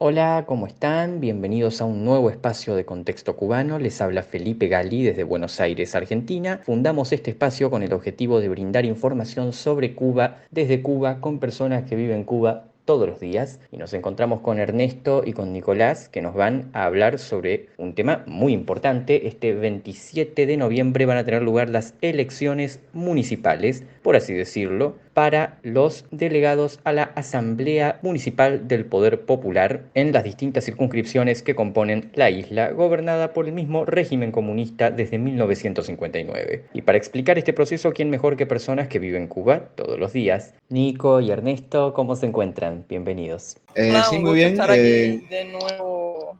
Hola, ¿cómo están? Bienvenidos a un nuevo espacio de Contexto Cubano. Les habla Felipe Gali desde Buenos Aires, Argentina. Fundamos este espacio con el objetivo de brindar información sobre Cuba desde Cuba con personas que viven en Cuba todos los días. Y nos encontramos con Ernesto y con Nicolás, que nos van a hablar sobre un tema muy importante. Este 27 de noviembre van a tener lugar las elecciones municipales, por así decirlo, para los delegados a la Asamblea Municipal del Poder Popular en las distintas circunscripciones que componen la isla, gobernada por el mismo régimen comunista desde 1959. Y para explicar este proceso, ¿quién mejor que personas que viven en Cuba todos los días? Nico y Ernesto, ¿cómo se encuentran? Bienvenidos. Hola, Sí, un muy gusto bien. estar aquí de nuevo.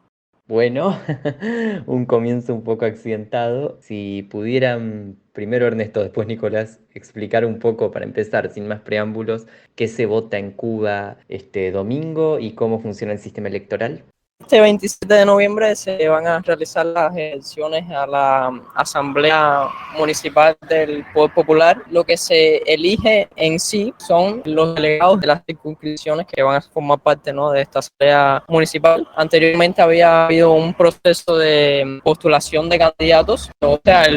Bueno, un comienzo un poco accidentado. Si pudieran, primero Ernesto, después Nicolás, explicar un poco, para empezar, sin más preámbulos, qué se vota en Cuba este domingo y cómo funciona el sistema electoral. Este 27 de noviembre se van a realizar las elecciones a la Asamblea Municipal del Poder Popular. Lo que se elige en sí son los delegados de las circunscripciones que van a formar parte, ¿no?, de esta Asamblea Municipal. Anteriormente había habido un proceso de postulación de candidatos, o sea,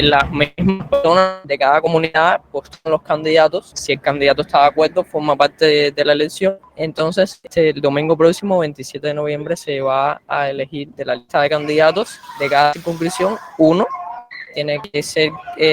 las mismas personas de cada comunidad postulan los candidatos. Si el candidato está de acuerdo, forma parte de la elección. Entonces, el domingo próximo, 27 de noviembre, se va a elegir de la lista de candidatos de cada circunscripción uno. Tiene que ser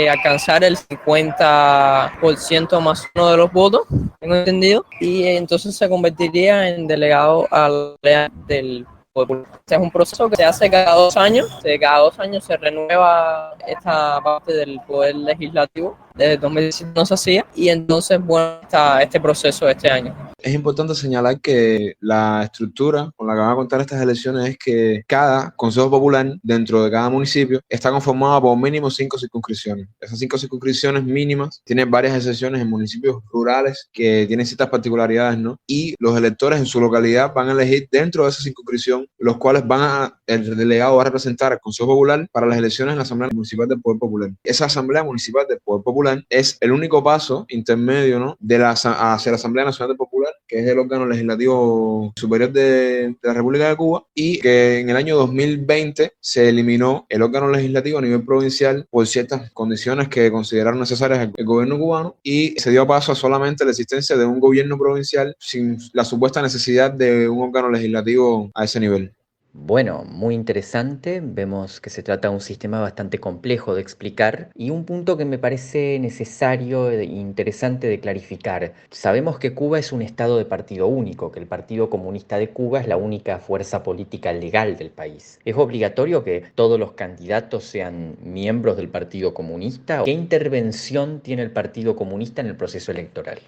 alcanzar el 50% más uno de los votos, tengo entendido, y entonces se convertiría en delegado a la Asamblea del Pueblo. Este es un proceso que se hace cada 2 años. Cada 2 años se renueva esta parte del poder legislativo. Desde 2017 no se hacía, y entonces, bueno, está este proceso este año. Es importante señalar que la estructura con la que van a contar estas elecciones es que cada consejo popular dentro de cada municipio está conformado por mínimo 5 circunscripciones. Esas 5 circunscripciones mínimas tienen varias excepciones en municipios rurales que tienen ciertas particularidades, ¿no? Y los electores en su localidad van a elegir dentro de esa circunscripción, los cuales el delegado va a representar al Consejo Popular para las elecciones en la Asamblea Municipal del Poder Popular. Esa Asamblea Municipal del Poder Popular es el único paso intermedio, ¿no?, hacia la Asamblea Nacional del Popular, que es el órgano legislativo superior de la República de Cuba, y que en el año 2020 se eliminó el órgano legislativo a nivel provincial por ciertas condiciones que consideraron necesarias el gobierno cubano, y se dio paso a solamente la existencia de un gobierno provincial sin la supuesta necesidad de un órgano legislativo a ese nivel. Bueno, muy interesante. Vemos que se trata de un sistema bastante complejo de explicar y un punto que me parece necesario e interesante de clarificar. Sabemos que Cuba es un estado de partido único, que el Partido Comunista de Cuba es la única fuerza política legal del país. ¿Es obligatorio que todos los candidatos sean miembros del Partido Comunista? ¿Qué intervención tiene el Partido Comunista en el proceso electoral?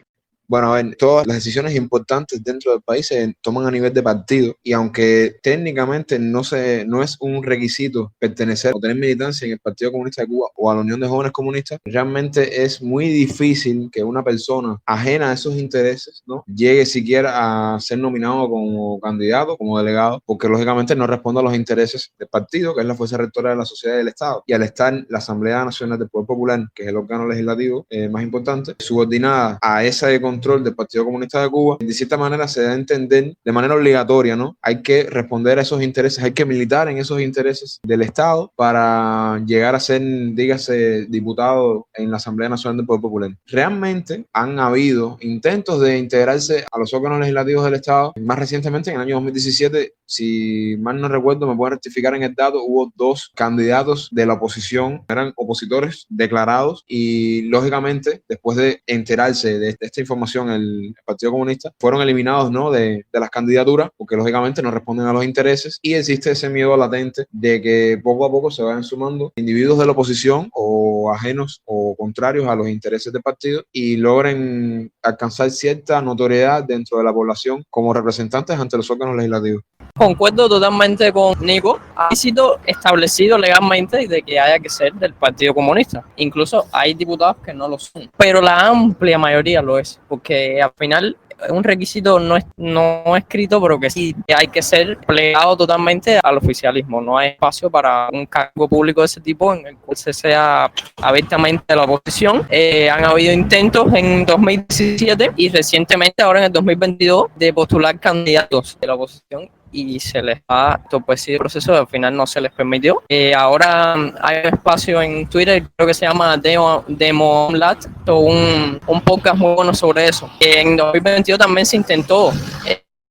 Bueno, a ver, todas las decisiones importantes dentro del país se toman a nivel de partido, y aunque técnicamente no es un requisito pertenecer o tener militancia en el Partido Comunista de Cuba o a la Unión de Jóvenes Comunistas, realmente es muy difícil que una persona ajena a esos intereses, ¿no?, llegue siquiera a ser nominado como candidato, como delegado, porque lógicamente no responde a los intereses del partido, que es la fuerza rectora de la sociedad y del Estado. Y al estar la Asamblea Nacional del Poder Popular, que es el órgano legislativo más importante, subordinada a esa control del Partido Comunista de Cuba, de cierta manera se da a entender de manera obligatoria, ¿no? Hay que responder a esos intereses, hay que militar en esos intereses del Estado para llegar a ser, dígase, diputado en la Asamblea Nacional del Poder Popular. Realmente han habido intentos de integrarse a los órganos legislativos del Estado. Más recientemente, en el año 2017, si mal no recuerdo, me pueden rectificar en el dato, hubo 2 candidatos de la oposición, eran opositores declarados, y lógicamente, después de enterarse de esta información, el Partido Comunista, fueron eliminados, ¿no?, de las candidaturas, porque lógicamente no responden a los intereses, y existe ese miedo latente de que poco a poco se vayan sumando individuos de la oposición o ajenos o contrarios a los intereses del partido y logren alcanzar cierta notoriedad dentro de la población como representantes ante los órganos legislativos. Concuerdo totalmente con Nico. Ha sido establecido legalmente de que haya que ser del Partido Comunista. Incluso hay diputados que no lo son, pero la amplia mayoría lo es, porque al final es un requisito no escrito, pero que sí hay que ser plegado totalmente al oficialismo. No hay espacio para un cargo público de ese tipo en el cual se sea abiertamente de la oposición. Han habido intentos en 2017 y recientemente, ahora en el 2022, de postular candidatos de la oposición y se les ha entorpecido el proceso, al final no se les permitió. Ahora hay un espacio en Twitter, creo que se llama Demolat, un podcast muy bueno sobre eso. En 2022 también se intentó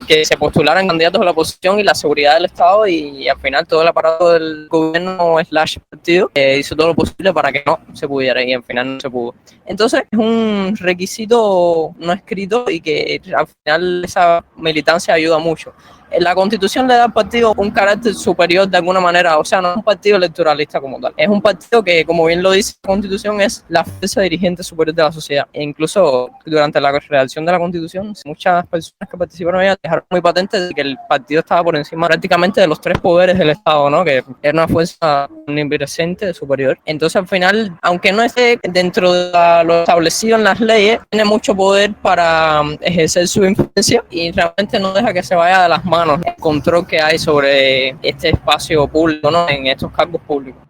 que se postularan candidatos a la oposición y la seguridad del Estado, y al final todo el aparato del gobierno / partido hizo todo lo posible para que no se pudiera, y al final no se pudo. Entonces es un requisito no escrito y que al final esa militancia ayuda mucho. La Constitución le da al partido un carácter superior de alguna manera, o sea, no es un partido electoralista como tal, es un partido que, como bien lo dice la Constitución, es la fuerza dirigente superior de la sociedad. E incluso durante la redacción de la Constitución, muchas personas que participaron en ella dejaron muy patente que el partido estaba por encima prácticamente de los tres poderes del Estado, ¿no? Que era una fuerza omnipresente superior. Entonces, al final, aunque no esté dentro de lo establecido en las leyes, tiene mucho poder para ejercer su influencia y realmente no deja que se vaya de las manos el control que hay sobre este espacio público, ¿no? En estos cargos públicos.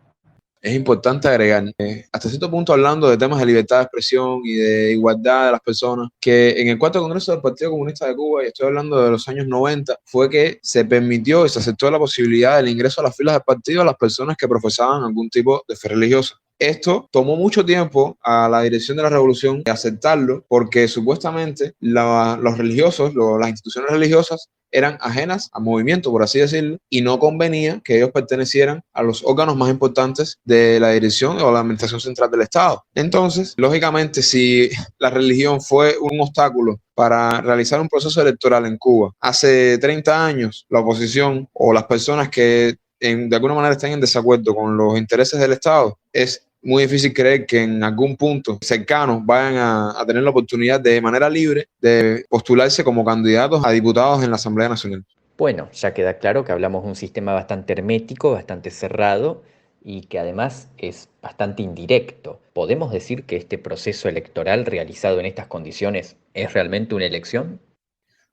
Es importante agregar, hasta cierto punto hablando de temas de libertad de expresión y de igualdad de las personas, que en el cuarto Congreso del Partido Comunista de Cuba, y estoy hablando de los años 90, fue que se permitió y se aceptó la posibilidad del ingreso a las filas del partido a las personas que profesaban algún tipo de fe religiosa. Esto tomó mucho tiempo a la dirección de la revolución aceptarlo, porque supuestamente los religiosos, las instituciones religiosas, eran ajenas al movimiento, por así decirlo, y no convenía que ellos pertenecieran a los órganos más importantes de la dirección o la administración central del Estado. Entonces, lógicamente, si la religión fue un obstáculo para realizar un proceso electoral en Cuba hace 30 años, la oposición o las personas que de alguna manera estén en desacuerdo con los intereses del Estado, es muy difícil creer que en algún punto cercano vayan a tener la oportunidad de manera libre de postularse como candidatos a diputados en la Asamblea Nacional. Bueno, ya queda claro que hablamos de un sistema bastante hermético, bastante cerrado y que además es bastante indirecto. ¿Podemos decir que este proceso electoral realizado en estas condiciones es realmente una elección?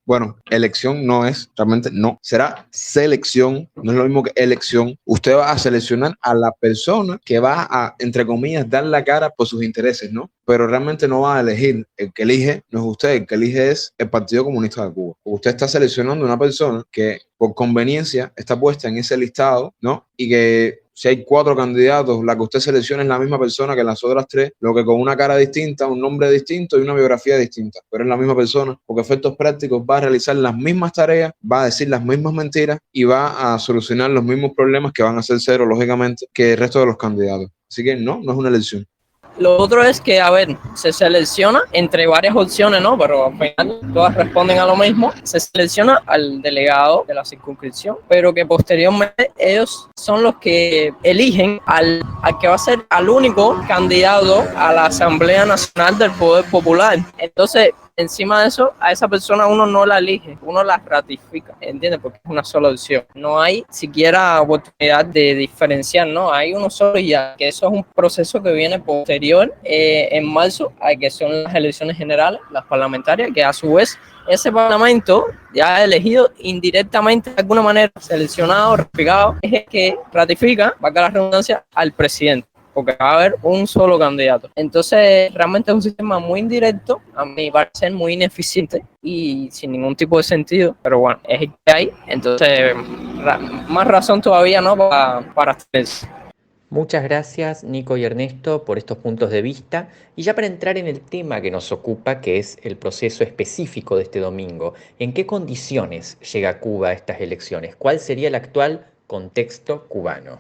Bueno, elección no es, realmente no. Será selección, no es lo mismo que elección. Usted va a seleccionar a la persona que va a, entre comillas, dar la cara por sus intereses, ¿no? Pero realmente no va a elegir. El que elige no es usted, el que elige es el Partido Comunista de Cuba. Usted está seleccionando a una persona que por conveniencia está puesta en ese listado, ¿no? Y que si hay 4 candidatos, la que usted selecciona es la misma persona que las otras 3, lo que con una cara distinta, un nombre distinto y una biografía distinta, pero es la misma persona, porque efectos prácticos va a realizar las mismas tareas, va a decir las mismas mentiras y va a solucionar los mismos problemas que van a ser cero, lógicamente, que el resto de los candidatos. Así que no es una elección. Lo otro es que, a ver, se selecciona entre varias opciones, ¿no? Pero al final todas responden a lo mismo. Se selecciona al delegado de la circunscripción, pero que posteriormente ellos son los que eligen al que va a ser al único candidato a la Asamblea Nacional del Poder Popular. Entonces, encima de eso, a esa persona uno no la elige, uno la ratifica, ¿entiendes? Porque es una sola opción. No hay siquiera oportunidad de diferenciar, ¿no? Hay uno solo y ya, que eso es un proceso que viene posterior en marzo, a que son las elecciones generales, las parlamentarias, que a su vez ese parlamento ya elegido indirectamente de alguna manera, seleccionado, ratificado, es el que ratifica, valga la redundancia, al presidente, porque va a haber un solo candidato. Entonces, realmente es un sistema muy indirecto, a mi parecer muy ineficiente y sin ningún tipo de sentido, pero bueno, es el que hay. Entonces, más razón todavía, ¿no?, para hacerse. Muchas gracias, Nico y Ernesto, por estos puntos de vista. Y ya para entrar en el tema que nos ocupa, que es el proceso específico de este domingo, ¿en qué condiciones llega Cuba a estas elecciones? ¿Cuál sería el actual contexto cubano?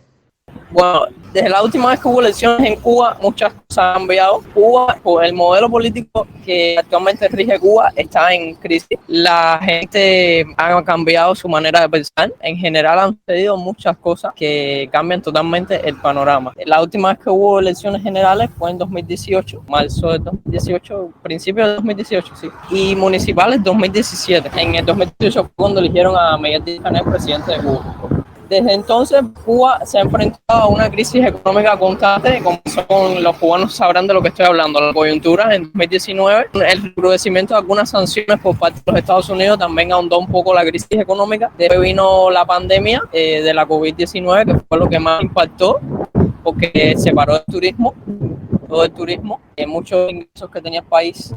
Bueno, desde la última vez que hubo elecciones en Cuba, muchas cosas han cambiado. Cuba, pues, el modelo político que actualmente rige Cuba está en crisis. La gente ha cambiado su manera de pensar. En general han sucedido muchas cosas que cambian totalmente el panorama. La última vez que hubo elecciones generales fue en 2018, marzo de 2018, principio de 2018, sí. Y municipales 2017. En el 2018 fue cuando eligieron a Miguel Díaz-Canel presidente de Cuba. Desde entonces, Cuba se ha enfrentado a una crisis económica constante, como son los cubanos sabrán de lo que estoy hablando, la coyuntura en 2019, el recrudecimiento de algunas sanciones por parte de los Estados Unidos también ahondó un poco la crisis económica. Después vino la pandemia de la COVID-19, que fue lo que más impactó, porque se paró el turismo, todo el turismo, muchos ingresos que tenía el país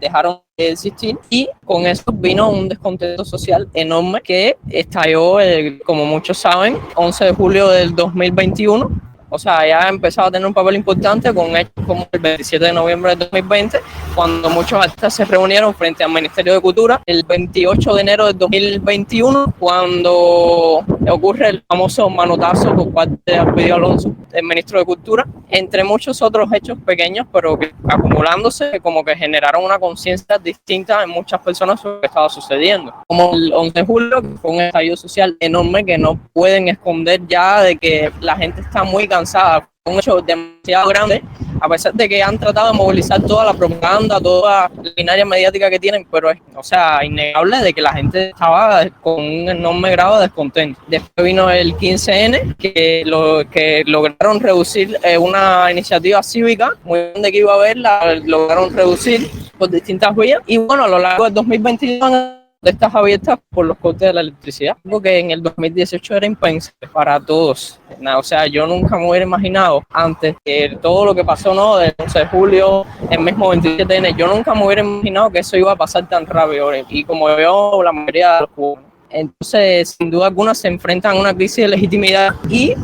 dejaron de existir y con eso vino un descontento social enorme que estalló, como muchos saben, 11 de julio del 2021. O sea, ya ha empezado a tener un papel importante con hechos como el 27 de noviembre del 2020, cuando muchos artistas se reunieron frente al Ministerio de Cultura, el 28 de enero del 2021, cuando ocurre el famoso manotazo por parte de Alpidio Alonso, el ministro de Cultura, entre muchos otros hechos pequeños, pero que acumulándose, como que generaron una conciencia distinta en muchas personas sobre lo que estaba sucediendo. Como el 11 de julio, que fue un estallido social enorme que no pueden esconder ya de que la gente está muy cansada, un hecho demasiado grande, a pesar de que han tratado de movilizar toda la propaganda, toda la binaria mediática que tienen, pero es, o sea, innegable de que la gente estaba con un enorme grado de descontento. Después vino el 15N, que lograron reducir una iniciativa cívica muy grande que iba a haber, la lograron reducir por distintas vías, y bueno, a lo largo del 2022 de estas abiertas por los cortes de la electricidad, algo que en el 2018 era impensable para todos. O sea, yo nunca me hubiera imaginado antes que todo lo que pasó, ¿no? Del 11 de julio, el mismo 27N, yo nunca me hubiera imaginado que eso iba a pasar tan rápido, y como veo la mayoría de los cubanos. Entonces, sin duda alguna, se enfrentan a una crisis de legitimidad y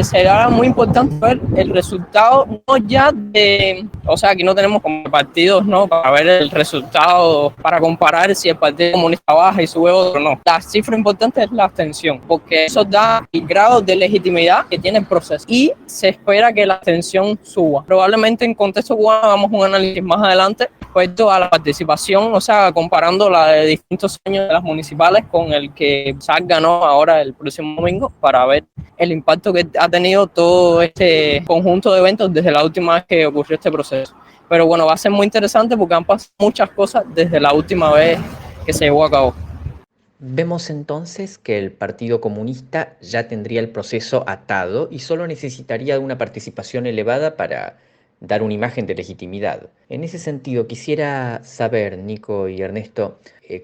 será muy importante ver el resultado, no ya de, o sea, aquí no tenemos como partidos, ¿no? Para ver el resultado, para comparar si el Partido Comunista baja y sube otro, no. La cifra importante es la abstención, porque eso da el grado de legitimidad que tiene el proceso y se espera que la abstención suba. Probablemente en contexto cubano hagamos un análisis más adelante respecto a la participación, o sea, comparando la de distintos años de las municipales con el que salga, ¿no? Ahora el próximo domingo, para ver el impacto que ha tenido todo este conjunto de eventos desde la última vez que ocurrió este proceso. Pero bueno, va a ser muy interesante porque han pasado muchas cosas desde la última vez que se llevó a cabo. Vemos entonces que el Partido Comunista ya tendría el proceso atado y solo necesitaría de una participación elevada para dar una imagen de legitimidad. En ese sentido, quisiera saber, Nico y Ernesto,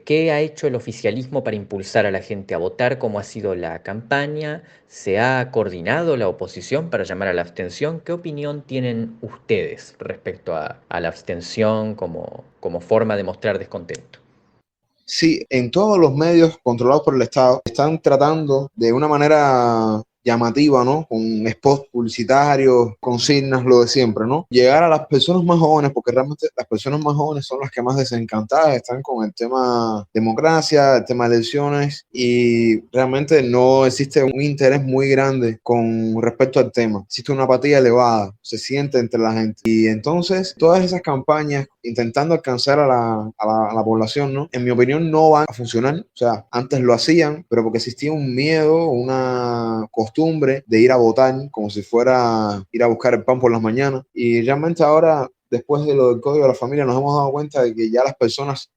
¿qué ha hecho el oficialismo para impulsar a la gente a votar? ¿Cómo ha sido la campaña? ¿Se ha coordinado la oposición para llamar a la abstención? ¿Qué opinión tienen ustedes respecto a la abstención como forma de mostrar descontento? Sí, en todos los medios controlados por el Estado están tratando de una manera llamativa, ¿no? Con spots publicitarios, consignas, lo de siempre, ¿no? Llegar a las personas más jóvenes, porque realmente las personas más jóvenes son las que más desencantadas están con el tema democracia, el tema elecciones, y realmente no existe un interés muy grande con respecto al tema. Existe una apatía elevada, se siente entre la gente. Y entonces, todas esas campañas intentando alcanzar a la población, ¿no? En mi opinión, no van a funcionar. O sea, antes lo hacían, pero porque existía un miedo, una costumbre de ir a votar como si fuera ir a buscar el pan por las mañanas. Y realmente ahora, después de lo del Código de la Familia, nos hemos dado cuenta de que ya las personas,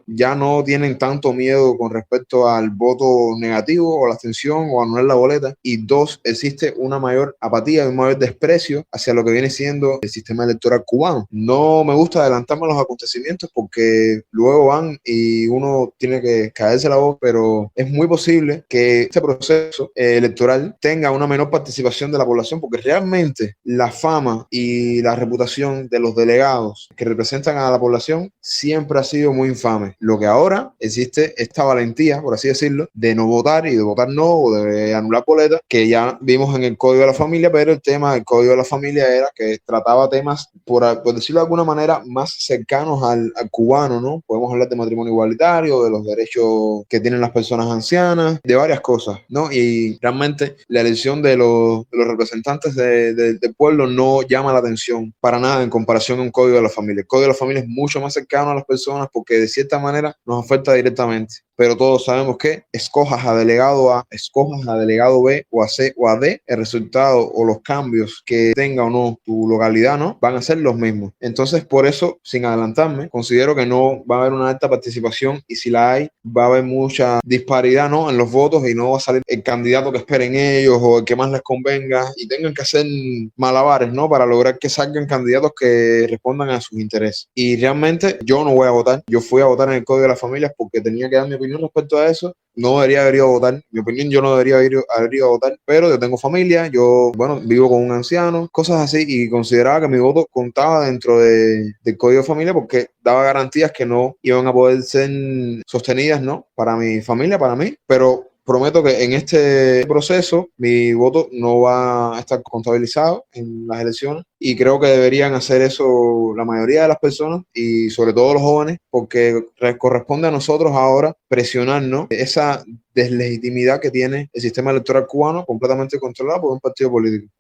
ya no tienen tanto miedo con respecto al voto negativo o la abstención o anular la boleta, y dos, existe una mayor apatía y un mayor desprecio hacia lo que viene siendo el sistema electoral cubano. No me gusta adelantarme a los acontecimientos porque luego van y uno tiene que caerse la voz, pero es muy posible que este proceso electoral tenga una menor participación de la población, porque realmente la fama y la reputación de los delegados que representan a la población siempre ha sido muy infame. Lo que ahora existe esta valentía, por así decirlo, de no votar y de votar no, o de anular boletas, que ya vimos en el Código de la Familia, pero el tema del Código de la Familia era que trataba temas, por decirlo de alguna manera, más cercanos al cubano, ¿no? Podemos hablar de matrimonio igualitario, de los derechos que tienen las personas ancianas, de varias cosas, ¿no? Y realmente la elección de los representantes del pueblo no llama la atención para nada en comparación relación a un código de la familia. El código de la familia es mucho más cercano a las personas porque de cierta manera nos afecta directamente. Pero todos sabemos que escojas a delegado A, escojas a delegado B o a C o a D, el resultado o los cambios que tenga o no tu localidad, ¿no? Van a ser los mismos. Entonces, por eso, sin adelantarme, considero que no va a haber una alta participación y si la hay, va a haber mucha disparidad, ¿no? En los votos y no va a salir el candidato que esperen ellos o el que más les convenga y tengan que hacer malabares, ¿no? Para lograr que salgan candidatos que respondan a sus intereses. Y realmente yo no voy a votar. Yo fui a votar en el Código de las Familias porque tenía que dar mi opinión respecto a eso. No debería haber ido a votar. Mi opinión, yo no debería haber ido a votar, pero yo tengo familia, yo, bueno, vivo con un anciano, cosas así, y consideraba que mi voto contaba dentro del Código de Familia porque daba garantías que no iban a poder ser sostenidas, ¿no? Para mi familia, para mí, pero prometo que en este proceso mi voto no va a estar contabilizado en las elecciones y creo que deberían hacer eso la mayoría de las personas y sobre todo los jóvenes porque corresponde a nosotros ahora presionarnos esa deslegitimidad que tiene el sistema electoral cubano completamente controlado por un partido político.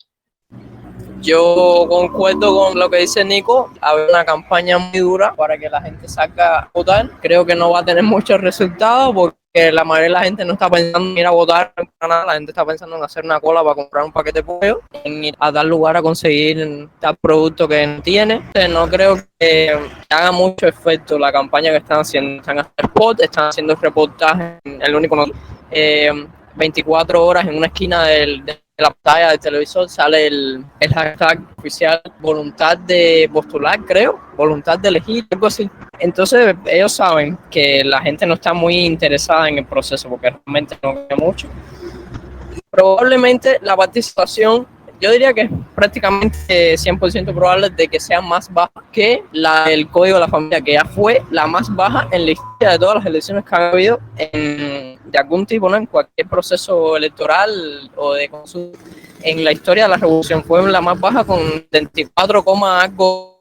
Yo concuerdo con lo que dice Nico, haber una campaña muy dura para que la gente salga a votar. Creo que no va a tener muchos resultados porque la mayoría de la gente no está pensando en ir a votar para nada, la gente está pensando en hacer una cola para comprar un paquete de pollo, en ir a dar lugar a conseguir tal producto que no tiene. Entonces, no creo que haga mucho efecto la campaña que están haciendo. Están haciendo spot, están haciendo reportajes, el único 24 horas en una esquina de la pantalla del televisor sale el hashtag oficial voluntad de postular, creo, voluntad de elegir, algo así. Entonces ellos saben que la gente no está muy interesada en el proceso porque realmente no cambia mucho. Probablemente la participación, yo diría que es prácticamente 100% probable de que sea más baja que el Código de la Familia, que ya fue la más baja en la historia de todas las elecciones que han habido de algún tipo, ¿no? En cualquier proceso electoral o de consulta. En la historia de la revolución fue la más baja con 24, algo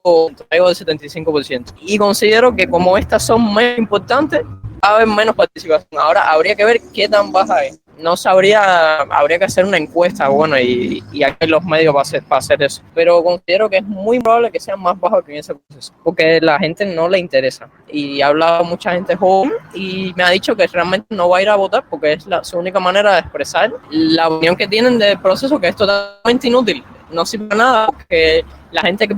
del 75%. Y considero que como estas son menos importantes, va a haber menos participación. Ahora habría que ver qué tan baja es. No sabría, habría que hacer una encuesta, bueno, y aquí hay los medios para hacer eso. Pero considero que es muy probable que sean más bajos que en ese proceso, porque a la gente no le interesa. Y he hablado con mucha gente joven y me ha dicho que realmente no va a ir a votar porque es su única manera de expresar la opinión que tienen del proceso, que es totalmente inútil. No sirve para nada porque la gente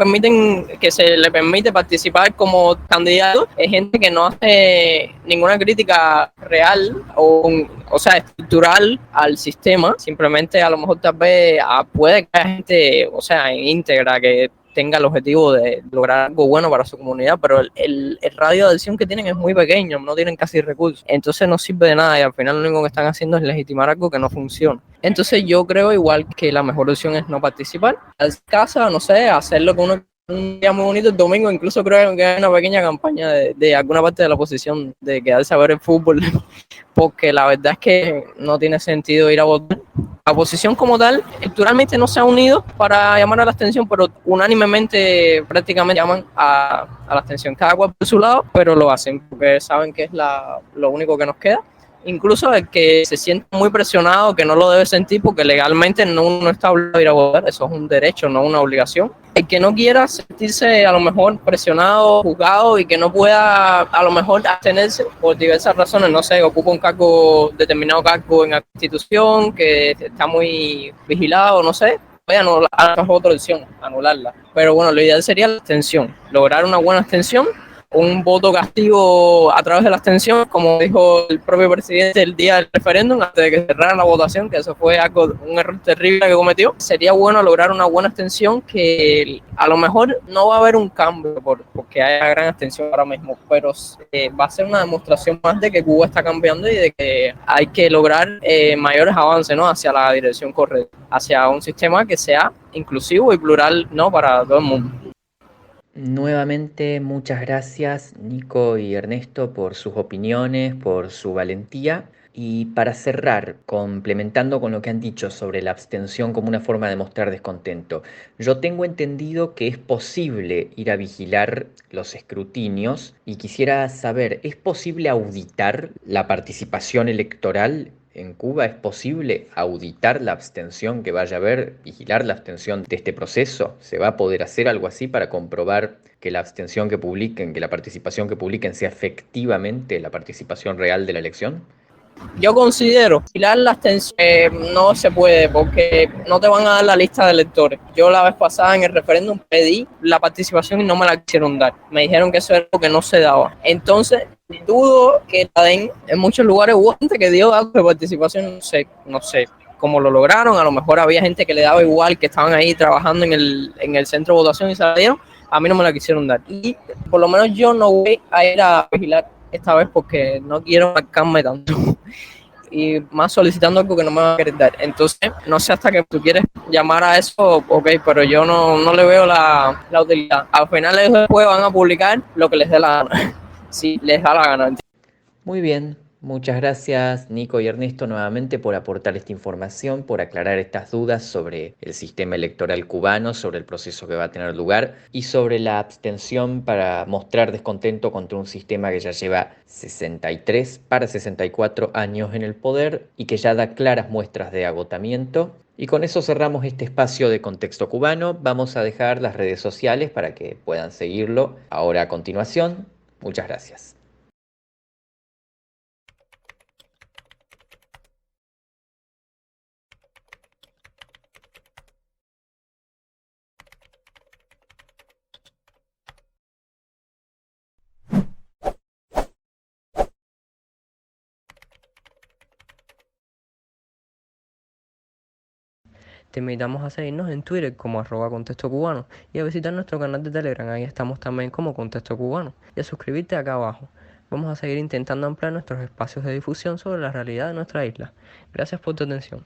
que se le permite participar como candidato es gente que no hace ninguna crítica real o sea, estructural al sistema. Simplemente a lo mejor tal vez puede que haya gente, o sea, íntegra, que tenga el objetivo de lograr algo bueno para su comunidad, pero el radio de acción que tienen es muy pequeño, no tienen casi recursos, entonces no sirve de nada y al final lo único que están haciendo es legitimar algo que no funciona. Entonces yo creo igual que la mejor opción es no participar, a casa, no sé, hacerlo con un día muy bonito el domingo, incluso creo que hay una pequeña campaña de alguna parte de la oposición de quedarse a ver el fútbol, porque la verdad es que no tiene sentido ir a votar. La oposición como tal, electoralmente no se ha unido para llamar a la abstención, pero unánimemente prácticamente llaman a la abstención, cada cual por su lado, pero lo hacen porque saben que es lo único que nos queda. Incluso el que se siente muy presionado, que no lo debe sentir porque legalmente no está obligado a ir a votar, eso es un derecho, no una obligación. El que no quiera sentirse a lo mejor presionado, juzgado y que no pueda a lo mejor abstenerse por diversas razones, no sé, ocupa un determinado cargo en la institución, que está muy vigilado, no sé, puede anular otra opción, anularla. Pero bueno, lo ideal sería la abstención, lograr una buena abstención, un voto castigo a través de la abstención, como dijo el propio presidente el día del referéndum, antes de que cerrara la votación, que eso fue un error terrible que cometió. Sería bueno lograr una buena abstención, que a lo mejor no va a haber un cambio porque hay gran abstención ahora mismo, pero va a ser una demostración más de que Cuba está cambiando y de que hay que lograr mayores avances, ¿no?, hacia la dirección correcta, hacia un sistema que sea inclusivo y plural, ¿no?, para todo el mundo. Nuevamente, muchas gracias Nico y Ernesto por sus opiniones, por su valentía. Y para cerrar, complementando con lo que han dicho sobre la abstención como una forma de mostrar descontento, yo tengo entendido que es posible ir a vigilar los escrutinios y quisiera saber, ¿es posible auditar la participación electoral en Cuba? ¿Es posible auditar la abstención que vaya a haber, vigilar la abstención de este proceso? ¿Se va a poder hacer algo así para comprobar que la abstención que publiquen, que la participación que publiquen sea efectivamente la participación real de la elección? Yo considero vigilar la abstención no se puede porque no te van a dar la lista de electores. Yo la vez pasada en el referéndum pedí la participación y no me la quisieron dar. Me dijeron que eso era algo que no se daba. Entonces, dudo que la den. En muchos lugares hubo gente que dio datos de participación, no sé cómo lo lograron. A lo mejor había gente que le daba igual, que estaban ahí trabajando en el centro de votación y se la dieron. A mí no me la quisieron dar. Y por lo menos yo no voy a ir a vigilar esta vez porque no quiero marcarme tanto y más solicitando algo que no me va a querer dar. Entonces, no sé hasta que tú quieres llamar a eso, ok, pero yo no le veo la utilidad. Al final ellos después van a publicar lo que les dé la gana, si les da la gana. Muy bien, muchas gracias Nico y Ernesto nuevamente por aportar esta información, por aclarar estas dudas sobre el sistema electoral cubano, sobre el proceso que va a tener lugar y sobre la abstención para mostrar descontento contra un sistema que ya lleva 63 para 64 años en el poder y que ya da claras muestras de agotamiento. Y con eso cerramos este espacio de Contexto Cubano. Vamos a dejar las redes sociales para que puedan seguirlo ahora a continuación. Muchas gracias. Te invitamos a seguirnos en Twitter como @contexto cubano y a visitar nuestro canal de Telegram, ahí estamos también como Contexto Cubano, y a suscribirte acá abajo. Vamos a seguir intentando ampliar nuestros espacios de difusión sobre la realidad de nuestra isla. Gracias por tu atención.